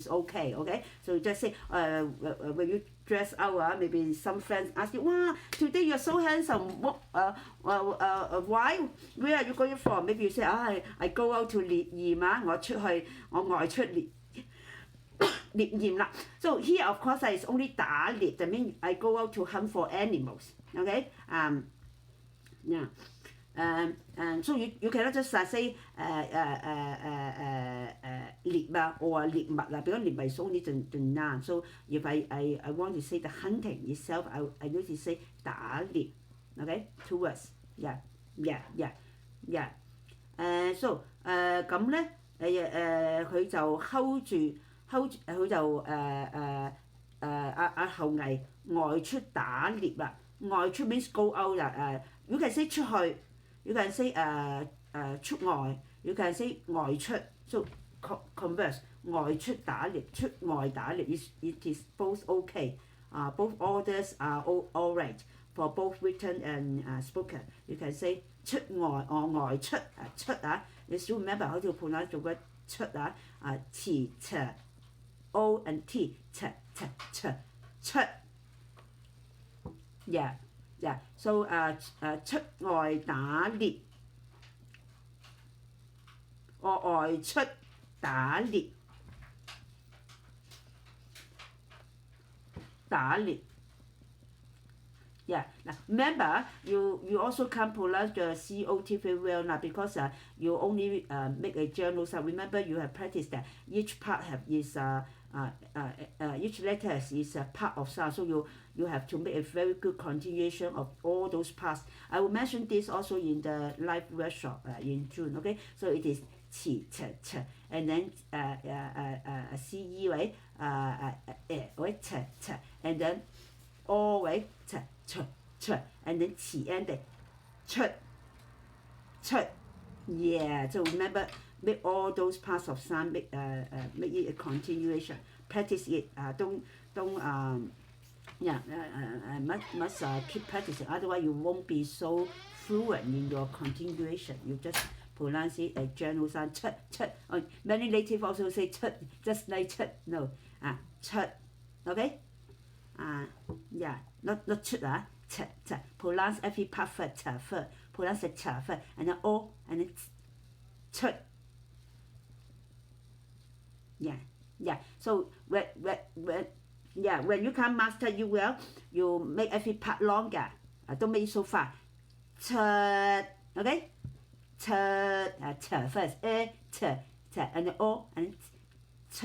it's okay, okay? So just say, when you dress out, maybe some friends ask you, wow, today you're so handsome. Why? Where are you going from? Maybe you say, I go out to 獵豔我外出獵豔啦。So here, of course, it's only 打獵. That means I go out to hunt for animals, okay? Yeah. So you cannot just say 獵or 獵物啦 because 獵物is only the noun. So if I want to say the hunting itself, I usually say 打獵 okay 2 words yeah so 咁咧佢就 hold 住佢就後羿外出打獵啦。外出 means go out 啦。You can say 出去。You can say 出外 ，you can say 外出 ，so converse 外出打獵，出外打獵 it is both okay. Both orders are all right for both written and spoken. You can say 出外or 外出出你 still remember how to pronounce the word 出詞 o and t 出 Yeah, so 出外打獵，外出打獵，Yeah, now remember you also can't pronounce the COT very well now because you only make a journal sound. Remember you have practiced that each part each letter is a part of sound, so you have to make a very good continuation of all those parts. I will mention this also in the live workshop in June. Okay, so it is 起 ch and then ce 為為 ch and then o 為 ch and then 起 end 出 yeah. So remember make all those parts of sound make it a continuation. Practice it. Don't must keep practicing. Otherwise you won't be so fluent in your continuation. You just pronounce it a general sound. Ch. Many native also say ch, just like ch. No. Ch. Okay. Yeah. Not ch. Ch. Pronounce every part first. Pronounce the ch first, and then o, and then ch. Yeah. So when you can master you well, you make every part longer. Don't make it so fast. Ch. Okay. Ch first. Ch, and then o, and then ch.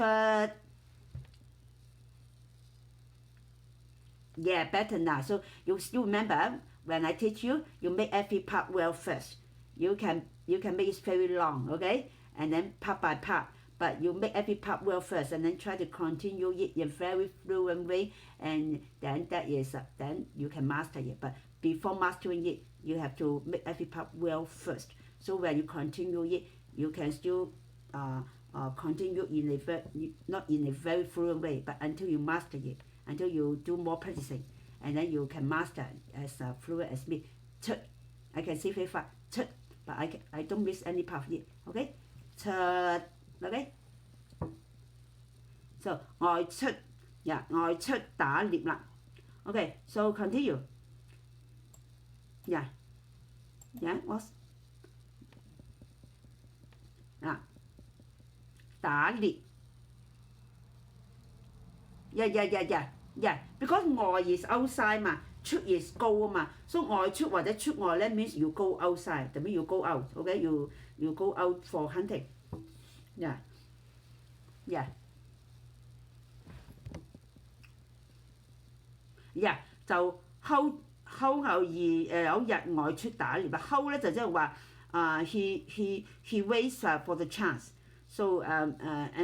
Yeah, better now. So you still remember when I teach you, you make every part well first. You can make it very long, okay? And then part by part. But you make every part well first, and then try to continue it in very fluent way, and then then you can master it. But before mastering it, you have to make every part well first. So when you continue it, you can still continue not in a very fluent way, but until you master it, until you do more practicing, and then you can master as fluent as me. I can say very fast, but I don't miss any part of it. Okay, okay. So 外出打獵啦。Okay, so continue. Yeah. What's 打獵。Yeah. Because 外 is outside 嘛，出 is go 嘛，所以外出或者出外咧 means you go outside. That means you go out. Okay, you go out for hunting. Yeah. 就睺後有日外出打獵啦。睺咧就即係話he waits for the chance. So and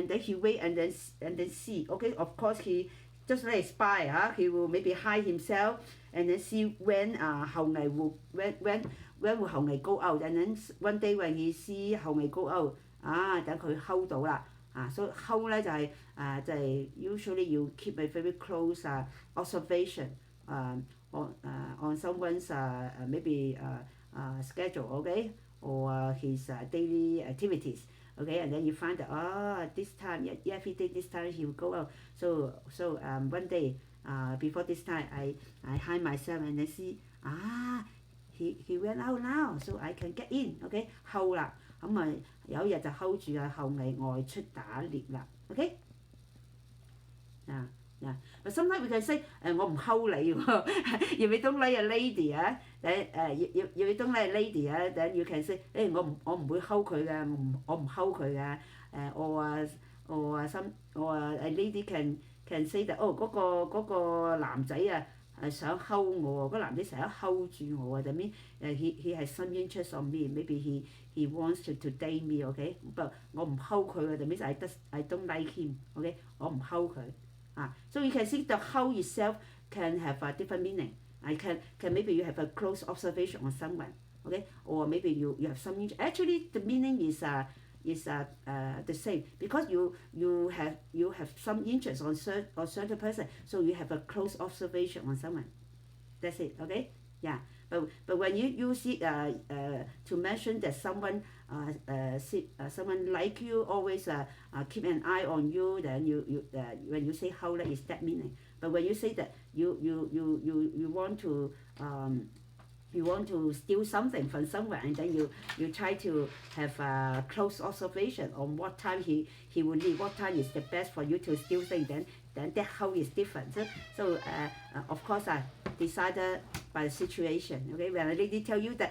then he wait and then see. Okay, of course he just like a spy. He will maybe hide himself and then see when 後羿 when will 後羿 go out. And then one day when he see 後羿 go out, 等佢睺到啦。所以睺咧就係 usually you keep a very close observation on someone's maybe schedule, okay, or his daily activities. Okay, and then you find that this time, every day this time he will go out. So one day before this time, I hide myself and then see he went out now, so I can get in. Okay, hold 啦，咁啊有一日就 hold 住啊後羿外出打獵啦。Okay，but sometimes we can say 我唔 hold 你喎，if you don't like a lady if you don't like a lady then you can say 我唔會 hold 佢嘅，我唔 hold 佢嘅or a lady can say that 嗰個男仔想 hold 我喎，嗰男仔成日 hold 住我喎，that mean he has some interest on me, maybe he wants to date me, okay, but 我唔 hold 佢嘅，that means I don't like him, okay， 我唔 hold 佢。So you can see the hold itself can have a different meaning. Can maybe you have a close observation on someone, okay, or maybe you have some interest. Actually, the meaning is the same because you have some interest on certain person, so you have a close observation on someone. That's it, okay? Yeah. But when you use it to mention that someone like you, always keep an eye on you, then when you say hold, is that meaning. But when you say that you want to steal something from someone, and then you try to have a close observation on what time he will leave, what time is the best for you to steal things, then that how is different. So of course decided by the situation. Okay, when a lady tell you that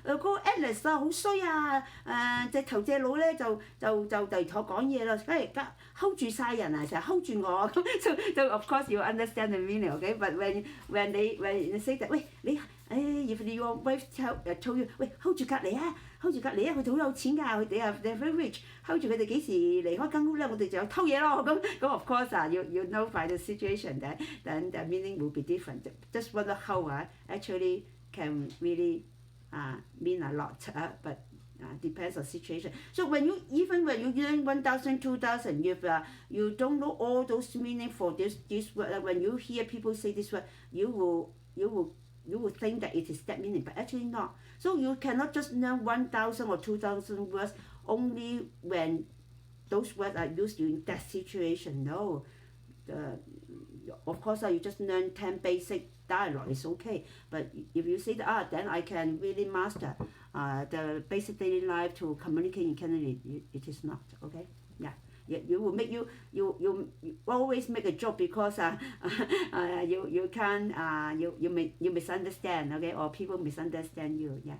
嗰個 Alice 好衰隻頭隻佬咧就同我講嘢啦，hold 住晒人成日 hold 住我so of course you understand the meaning, okay? But when they say that 你if your wife told you hold 住隔離佢哋好有錢㗎，佢哋they're very rich, hold 住佢哋幾時離開間屋咧，我哋就有偷嘢咯。咁 of course you know by the situation that then the meaning will be different. Just one hold actually can really mean a lot, but depends on situation. So when you learn 1,000, 2,000, if you don't know all those meaning for this word, when you hear people say this word, you will think that it is that meaning, but actually not. So you cannot just learn 1,000 or 2,000 words only when those words are used in that situation. No. Of course, you just learn 10 basic dialogue, it's okay. But if you say that, then I can really master the basic daily life to communicate in Cantonese, it is not, okay? Yeah. You will make you always make a joke because you can you misunderstand, okay, or people misunderstand you, yeah,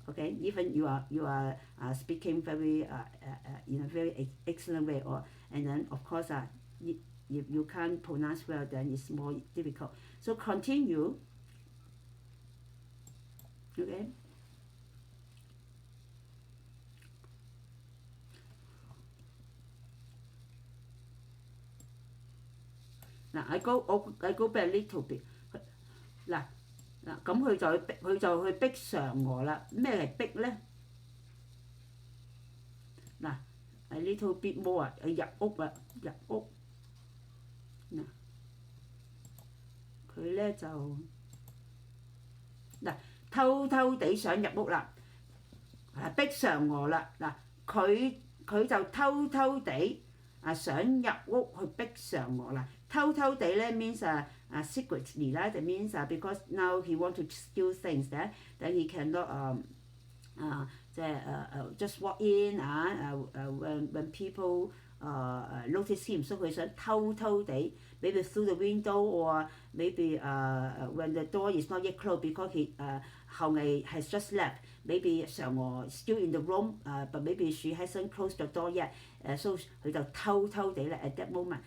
okay. Even you are speaking very in a very excellent way, and then of course if you can't pronounce well, then it's more difficult. So continue, okay. Now I go back a little bit. 嗱咁佢就去逼嫦娥啦。咩嚟逼咧？嗱 a little bit more 入屋啦，入屋。嗱佢咧就偷偷地想入屋啦，逼嫦娥啦。嗱佢就偷偷地想入屋去逼嫦娥啦。偷偷地咧 means secretly 啦，就 means because now he want to steal things then he cannot just walk in when people notice him, so 佢想偷偷地 maybe through the window or maybe when the door is not yet closed because he 後羿 has just left, maybe 嫦娥 still in the room but maybe she hasn't closed the door yet, so 佢就偷偷地咧 at that moment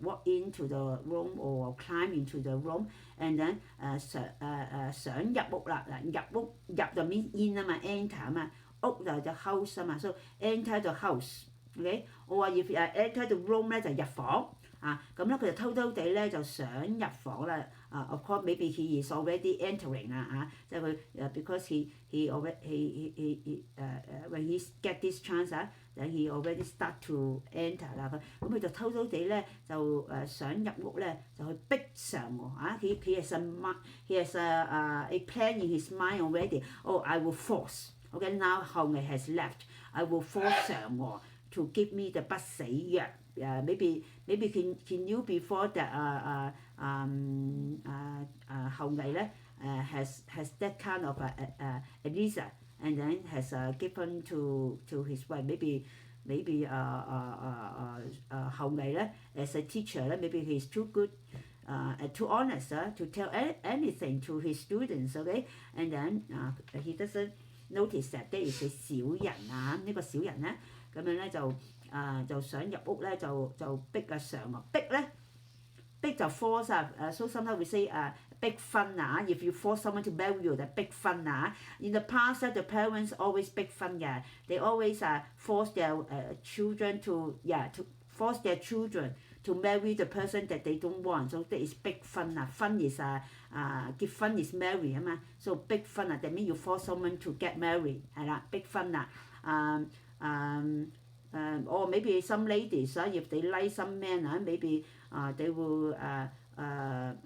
walk into the room or climb into the room and then 想入屋啦。入就 mean in 啊嘛 enter 啊嘛，屋就 house 啊嘛，so enter the house, okay, or if enter the room 咧就入房咁咧佢就偷偷地咧就想入房啦。Of course maybe he is already entering 即係佢because he already when he get this chance then he already start to enter 啦。咁佢就偷偷地咧就想入屋咧就去逼嫦娥he has a plan in his mind already. Oh, I will force. Okay, now 後羿 has left. I will force 嫦娥 to give me the 不死藥。maybe can you before that 後羿咧has that kind of Elisa and then has given to his wife maybe 後羿咧 as a teacher 咧 maybe he's too good too honest to tell anything to his students okay and then he doesn't notice that there is a 小人呢個小人咧咁樣咧就想入屋咧就逼嫦娥逼就 force so sometimes we say 逼婚if you force someone to marry you 就逼婚in the past the parents always 逼婚嘅 they always force their children to force their children to marry the person that they don't want so that is 逼婚婚 is 結婚 is marry 啊嘛 so 逼婚that means you force someone to get married 係啦逼婚or maybe some ladies if they like some men maybe they will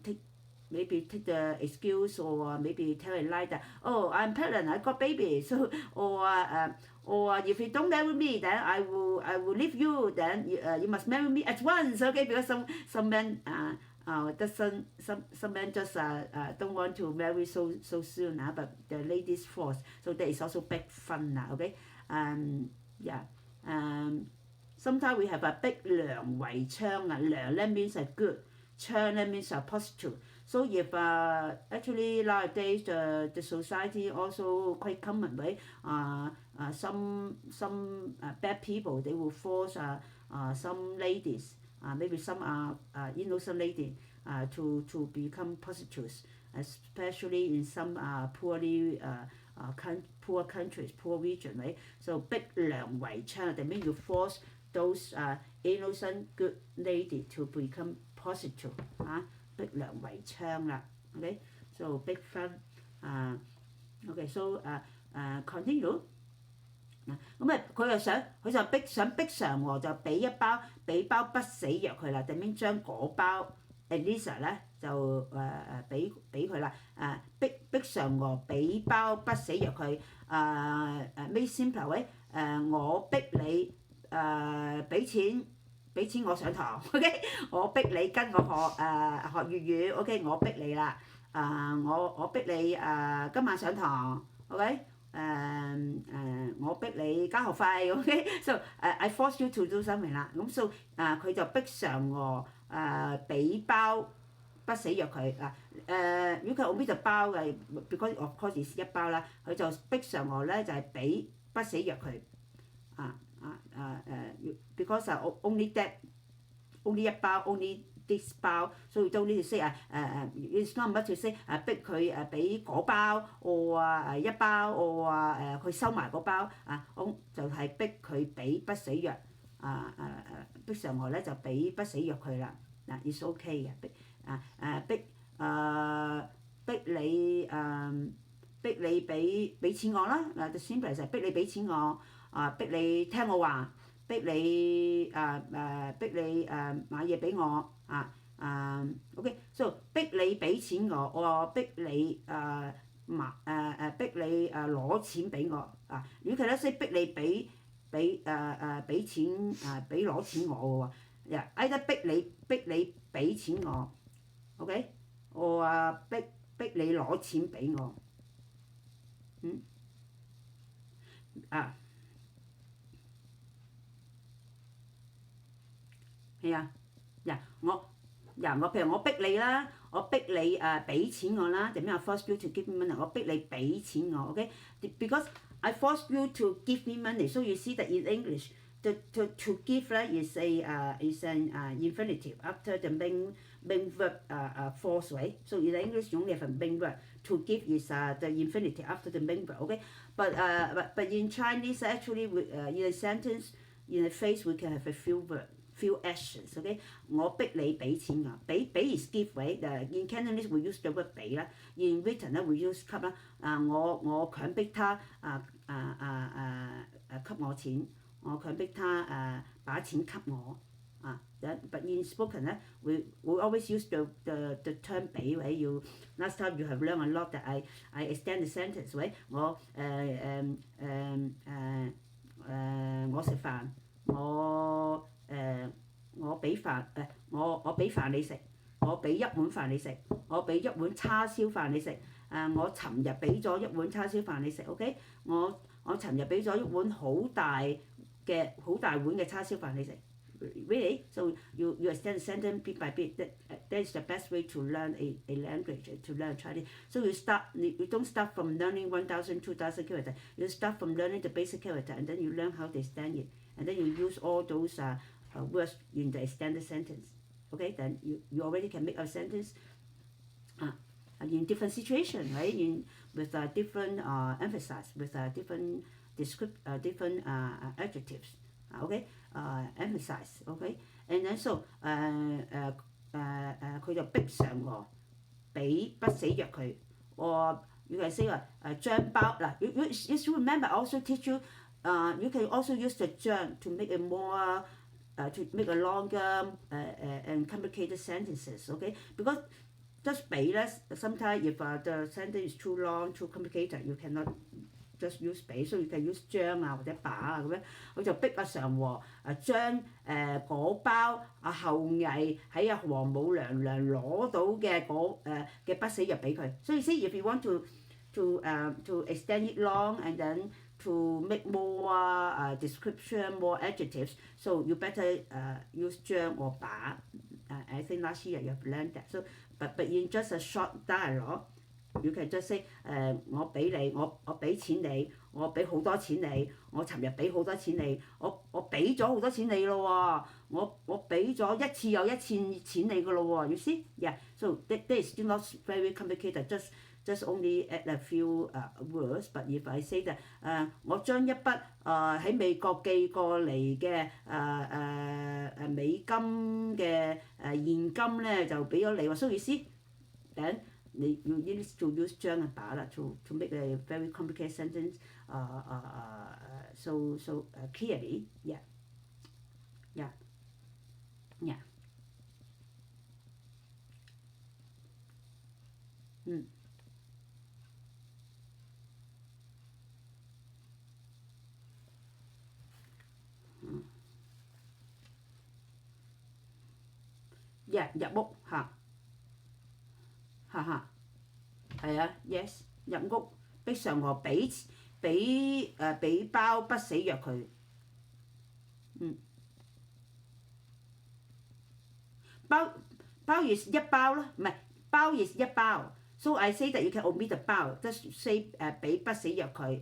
take the excuse or maybe tell a lie that oh I'm pregnant I got baby so or if you don't marry me then I will leave you then you must marry me at once okay because some men some men just don't want to marry so soon but the ladies force so that is also 逼婚okay sometimes we have 逼良為娼良咧 means good 娼咧 means positive so if actually nowadays the society also quite common right some bad people they will force some ladies maybe some innocent lady to become prostitutes especially in some poor countries, poor region, right? So 逼良為娼 that means you force those innocent good lady to become prostitute 逼良為娼啦 ，OK？ So 逼婚OK so continue 咁佢就想逼嫦娥就俾包不死藥佢啦，that means將嗰包 Elisa 咧就俾佢啦，逼嫦娥俾包不死藥佢，make simple 喂，我逼你俾錢我上堂 ，OK， 我逼你跟我學粵語 ，OK， 我逼你啦，我逼你今晚上堂 ，OK。我逼你交學費 ，OK，so I force you to do something 啦，咁 so 佢就逼嫦娥俾包不死藥佢如果佢 omit 就包嘅 ，because of course is 一包啦，佢就逼嫦娥咧就係俾不死藥佢because only that only 一包 only this 包，所以都呢條say it's not much to say 逼佢俾嗰包or一包or佢收埋嗰包就係逼佢俾不死藥逼嫦娥咧就俾不死藥佢啦it's okay 嘅逼你俾錢我啦the simple 就係逼你俾錢我逼你聽我話。逼你買嘢俾我OK， so 逼你俾錢我逼你逼你攞錢俾我如果佢咧識逼你俾錢俾攞錢我嘅喎，either 逼你俾錢我 ，OK， 我逼你攞錢俾我，係我譬如我逼你啦，我逼你俾錢我啦，點樣 I force you to give me money？ 我逼你俾錢我 ，OK？Because I force you to give me money, so you see that in English, to give is an infinitive after the main verb force way. So in English you only have a main verb. To give is the infinitive after the main verb, okay? But in Chinese actually in a sentence, in a phrase we can have a few verbs.Few actions, okay？ 我逼你俾錢我，俾 is give way. In Cantonese we use the word 俾啦。In written 咧 we use 給啦。我強迫他給我錢，我強迫他把錢給我But in spoken 咧，we always use the term 俾位。You last time you have learned a lot that I extend the sentence 位。我我食飯，我俾飯我俾飯你食，我俾一碗飯你食，我俾一碗叉燒飯你食。我尋日俾咗一碗叉燒飯你食 ，OK？ 我尋日俾咗一碗好大碗嘅叉燒飯你食。Really? So you extend the sentence bit by bit. That is the best way to learn a language, to learn Chinese. So you don't start from learning 1,000, 2,000 characters. You start from learning the basic character, and then you learn how they stand it, and then you use all those words in the extended sentence. Okay, then you already can make a sentence in different situations, right? With different emphasis, with different different adjectives. Okay, emphasize. Okay, and then so 佢就逼嫦娥俾不死藥佢。Or you can say 將包嗱，you remember I also teach you you can also use the 將 to make a more to make a longer and complicated sentences. Okay, because just 俾咧，sometimes if the sentence is too long, too complicated, you cannot just use 俾，所以 you can use 將或者把咁樣，佢就逼嫦娥將嗰包後羿喺王母娘娘攞到嘅嘅不死藥俾佢。So you see, if you want to extend it long and then to make more description, more adjectives, so you better use 將 or 把。I think last year you have learned that. So but in just a short dialogue, you can just say 我俾你，我俾錢你，我俾好多錢你，我尋日俾好多錢你，我俾咗好多錢你咯喎，我俾咗一次又一次錢你噶咯喎。You see? Yeah. So that is still not very complicated. Just only add a few words. But if I say that 我將一筆喺美國寄過嚟嘅美金嘅現金咧就俾咗你喎。So you see? Then you need to use 將啊把啦 to make a very complicated sentence so clearly. Yeah. Yeah, 入屋嚇，係啊 ，yes 入屋逼嫦娥俾包不死藥佢，包 is 一包啦，唔係包 is 一包。So I say that you can omit the 包 ，just say 俾不死藥佢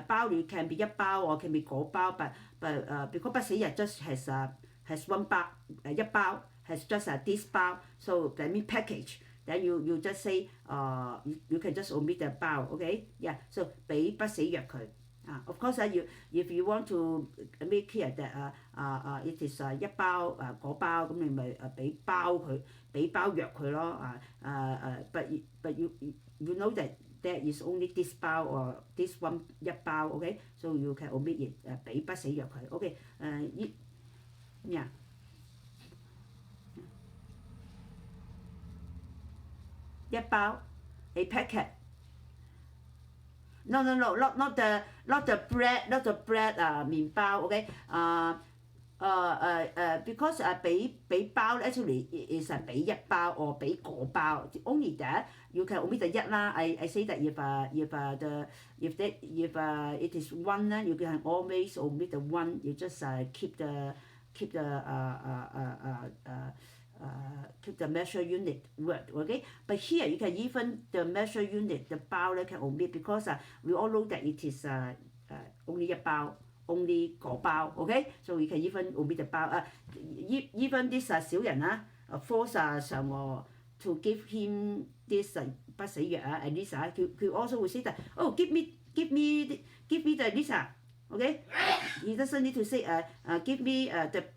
包 you can be 一包or can be 嗰包，but because 不死藥 just has one 包一包。Has just this 包 so that means package. Then you just say you can just omit the 包 okay? Yeah. So 俾不死藥佢Of course if you want to make clear that it is 一包嗰包咁你咪俾包藥佢咯but you know that there is only this 包 or this one 一包 okay? So you can omit it 俾不死藥佢 okay? Yeah.一包 a packet. No, not the bread 麵包 okay? Because 俾包 actually is 俾一包 or 俾嗰包 only that you can omit the 一啦 I say that if it is one you can always omit the one you just keep the measure unit word, okay? But here you can even the measure unit, the 包 can omit because we all know that it is only 一包 only 嗰包 okay? So we can even omit the 包even this 小人force 嫦娥 to give him this 不死藥at least he also will say that oh give me the this he doesn't need to say give me that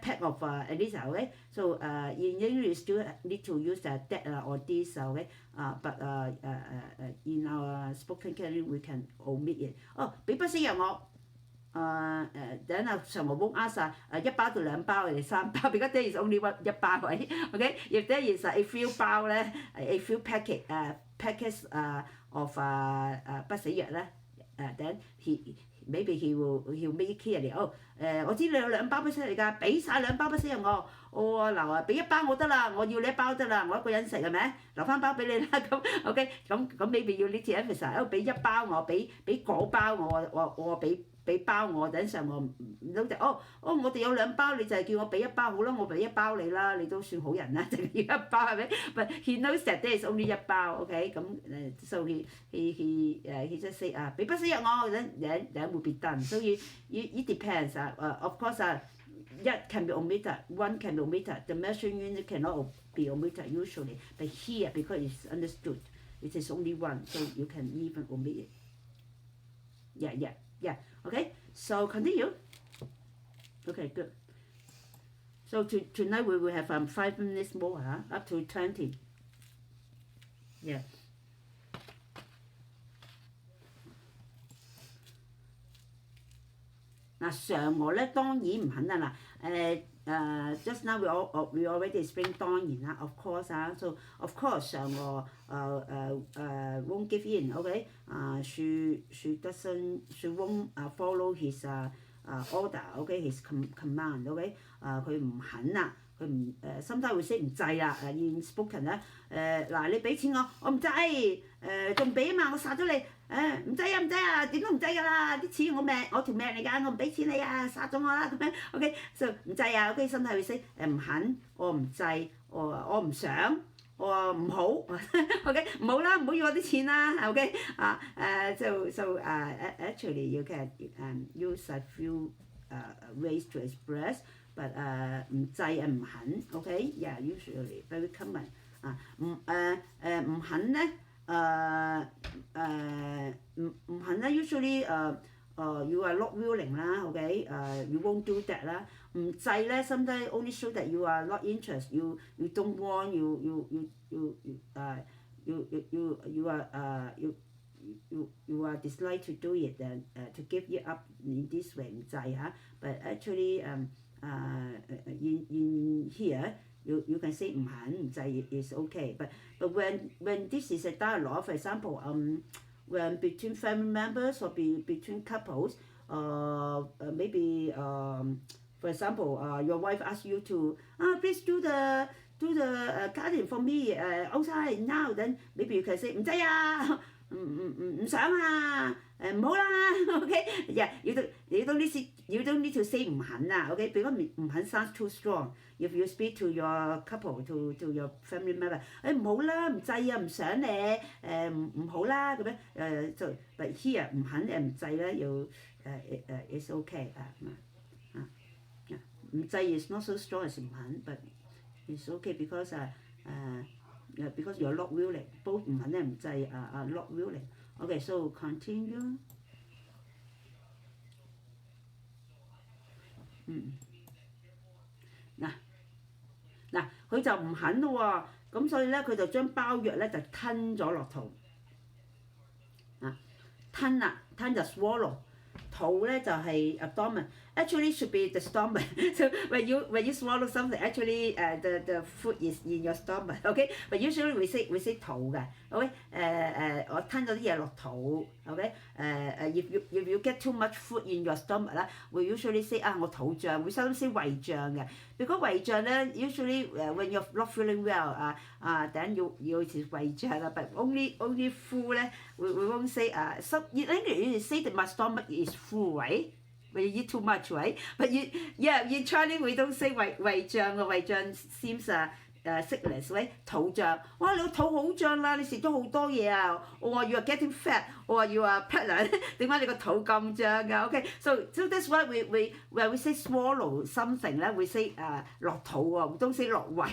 pack of Elisa, okay? So in English still need to use that or this, okay? But in our spoken Cantonese we can omit it. Oh, 俾不死藥我等嫦娥won't ask 一包到兩包定三包 because there is only one 一包位 okay? If there is a few 包咧 a few packets of 不死藥咧then maybe he'll make it clear 嚟我知你有2包不適嚟㗎，俾晒2包不適我。嗱俾1包我得啦，我要你1包得啦，我一個人食係咪？留翻包俾你啦咁 OK 咁 maybe you need to emphasize 俾1包我，俾嗰包我俾包我，等上我唔通就我哋有2包，你就係叫我俾1包好啦，我俾1包你啦，你都算好人啦，淨係要1包係咪？But he knows that there is only 1包 OK 咁so he just say 俾不適藥我then will be done so it depends of course 一 can be omitted, one can be omitted. The measuring unit cannot be omitted usually, but here because it's understood, it is only one, so you can even omit it. Yeah. Okay, so continue. Okay, good. So tonight we will have 5 minutes more, up to 20. Yeah. Now 嫦娥咧當然唔肯啦just now we already explained 當然啦 of course so of course 嫦娥won't give in okay she won't follow his order okay his command okay 佢唔肯啦。佢唔sometimes會識唔制啦，in spoken 咧嗱你俾錢我唔制仲俾嘛我殺咗你唔制點都唔制㗎啦啲錢我條命嚟㗎我唔俾錢你殺咗我啦咁樣 OK so 唔制OK sometimes會識唔肯我唔制我唔想我唔好 OK 唔好啦唔好要我啲錢啦 OK so actually you can use a few ways to express but 唔制唔肯 OK yeah usually very common 唔肯咧唔肯咧 usually you are not willing 啦 OK you won't do that 啦唔制咧 sometimes only show that you are not interested you don't want you are dislike to do it to give it up in this way 唔制but actually in here you can say 唔肯唔制 is okay but when this is a dialogue for example when between family members or between couples maybe for example your wife asks you to please do the garden for me outside now then maybe you can say 唔制唔想唔好啦 OK yeah you don't need to say 唔肯OK because 唔肯 sounds too strong if you speak to your couple to your family member 唔好啦唔制唔想你唔好啦咁樣so but here 唔肯唔制咧要it's okay 唔制 is not so strong as 唔肯 but it's okay because because you're not willing both 唔肯咧唔制are not willing okay so continue 嗱佢就唔肯咯喎咁所以咧佢就將包藥咧就吞咗落肚吞就 swallow 肚咧就係 abdomen actually should be the stomach so when you swallow something actually the food is in your stomach okay but usually we say 肚嘅 okay 我吞咗啲嘢落肚 okay if you get too much food in your stomach 啦 we usually say 我肚脹 we sometimes say 胃脹嘅 because 胃脹咧 usually when you're not feeling well then you 胃脹啦 but only full 咧 we won't say so in English you say that my stomach is full right when you eat too much right but in Chinese we don't say 胃脹胃脹 seems sickness right 肚脹哇你個肚好脹啦你食咗好多嘢我話 you are getting fat 我話 you are pregnant 點解你個肚咁脹㗎 OK so that's why when we say swallow something 咧 we say 落肚we don't say 落胃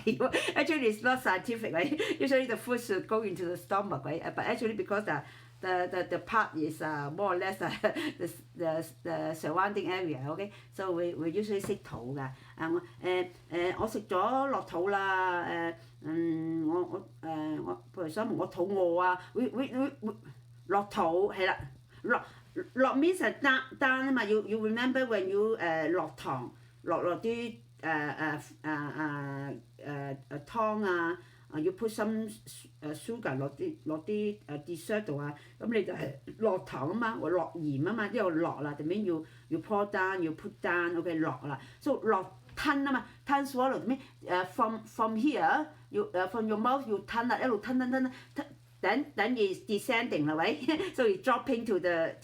actually it's not scientific right usually the food should go into the stomach right but actually because the part is more or less the surrounding area okay so we usually say 肚㗎我食咗落肚啦我譬如想我肚餓會落肚係啦落 means 係 down 嘛 you remember when you 落糖落啲湯要 put some sugar 落啲dessert 度啊，咁你就係落糖啊嘛，或落鹽啊嘛，呢度落啦，特別要 pour down，要 put down，OK 落啦，所以落吞啊嘛，吞 swallow 咩？from here 要from your mouth 要吞啦，一路吞。Then is descending 啦，喂，所以 dropping to the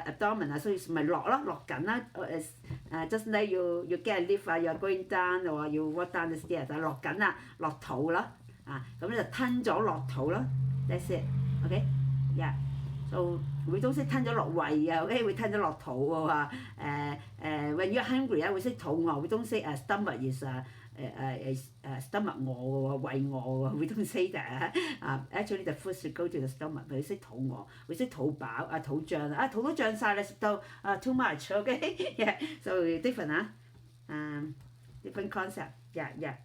abdomen 啊，所以咪落緊啦。just like you get a lift 啊，you are going down or you walk down the stairs 啊，落緊啦，落肚啦，咁你就吞咗落肚咯。That's it，OK，yeah。So 會都識吞咗落胃啊，OK，會吞咗落肚喎when you're hungry 啊，會識肚餓，會都識stomach is stomach 餓喎，胃餓喎，we don't say that actually the food should go to the stomach， 佢識肚餓，會識肚飽肚脹肚都脹晒啦，食到too much OK，yeah so different different concept yeah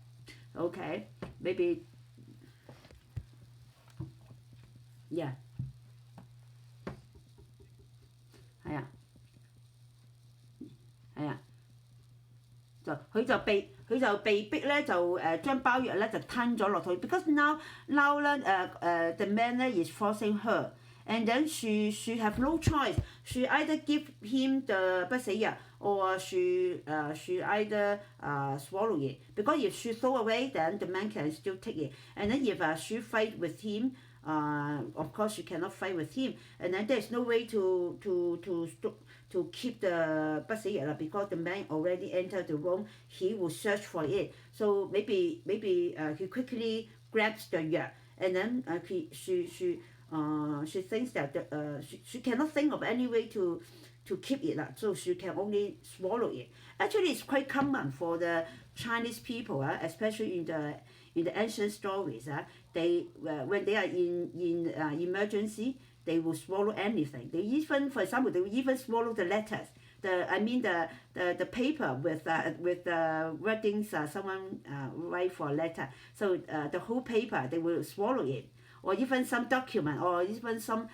OK maybe yeah 係啊。佢就被逼咧就將包藥咧就吞咗落肚 ，because now 咧the man 咧 is forcing her and then she have no choice she either give him the 不死藥 or she either swallow it because if she throw away then the man can still take it and then if she fight with him of course she cannot fight with him and then there's no way to keep the 不死藥啦 because the man already entered the room he will search for it so maybe he quickly grabs the 藥 and then she thinks that she cannot think of any way to keep it so she can only swallow it. Actually, it's quite common for the Chinese people, especially in the ancient stories. They when they are in emergency, they will swallow anything. They even, for example, they will even swallow the letters. The paper with wordings someone write for a letter. So the whole paper they will swallow it. Or even some document, or even some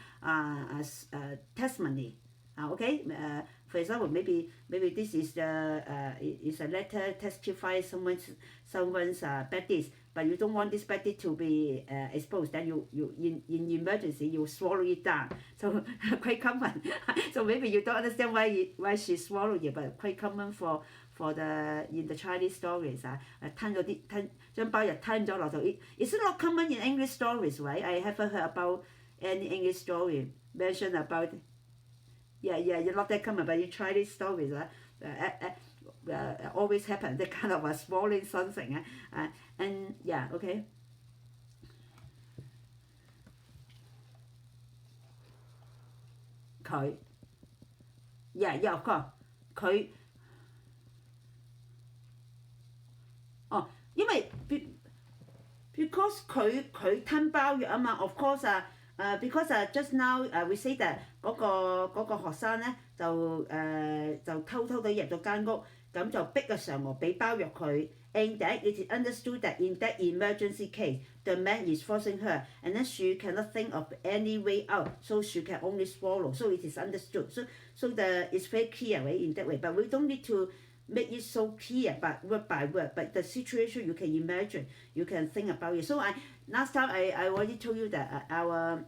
testimony. Okay, for example, maybe this is is a letter testifying someone's bad deeds, but you don't want this bad deed to be exposed. Then you in emergency you swallow it down. So quite common. So maybe you don't understand why she swallowed it, but quite common for the in the Chinese stories 將包藥吞咗落肚。It's not common in English stories, right? I haven't heard about any English story mentioned about. Yeah, you're not that common, but in Chinese stories always happen. That kind of swallowing something. And yeah, okay. 佢 yeah of course 佢。因為 because 佢吞包藥啊嘛 of course because just now we say that 嗰個學生咧就偷地入咗間屋，咁就逼個嫦娥俾包藥佢 and that it is understood that in that emergency case the man is forcing her and then she cannot think of any way out so she can only swallow so it is understood so it's very clear right in that way but we don't need to make it so clear but word by word but the situation you can imagine you can think about it so last time I already told you that our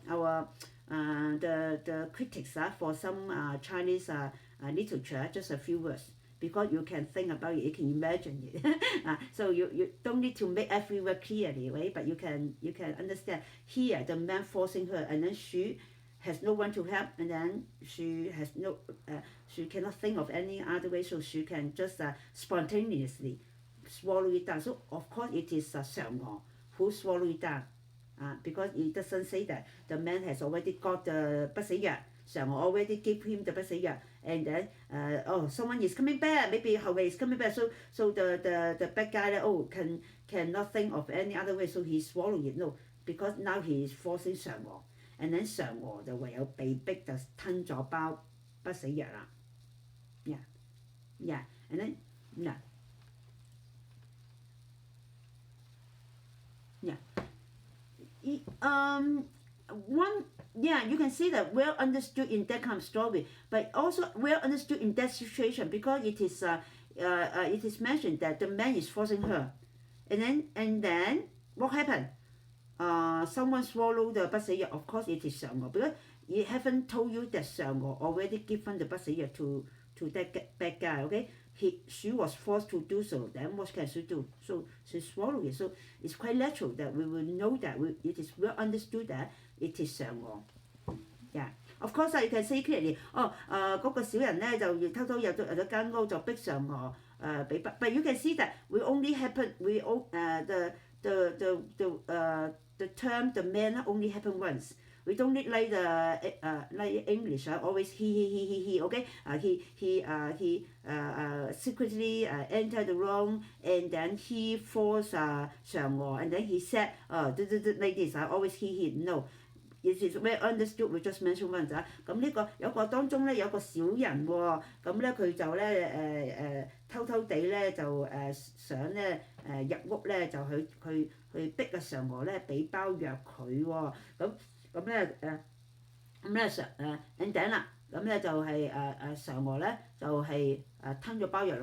the critics for some Chinese literature just a few words because you can think about it you can imagine it so you don't need to make every word clearly right but you can understand here the man forcing her and then she has no one to help and then she has she cannot think of any other way so she can just spontaneously swallow it down so of course it is 嫦娥 who swallow it down because it doesn't say that the man has already got the 不死藥 嫦娥 already gave him the 不死藥 and then someone is coming back maybe 後衛 is coming back so the bad guy cannot think of any other way so he swallow it no because now he is forcing 嫦娥and then 嫦娥就唯有被逼就吞咗包不死藥啦 yeah and then you can see that well understood in that kind of story but also well understood in that situation because it is mentioned that the man is forcing her and then what happened? Someone swallowed the 不死藥 of course it is 嫦娥 because it haven't told you that 嫦娥 already given the 不死藥 to that bad guy, okay? She was forced to do so, then what can she do? So she swallowed it. So it's quite natural that we will know that it is well understood that it is 嫦娥. Yeah. Of course, you can say clearly, 嗰個小人咧就偷偷入咗間屋就逼嫦娥俾筆 but you can see that we only happen, the term, the man only happen once. We don't need like English, always he, okay? He secretly entered the room and then he forced 嫦娥 and then he said, like this, always he, no. It is well understood, we just mentioned once 咁呢個有個當中咧有個小人喎，咁咧佢就咧偷偷地咧就想咧入屋咧就去逼阿嫦娥咧俾包藥佢喎，咁咧and then 啦，咁咧就係嫦娥咧就係吞咗包藥。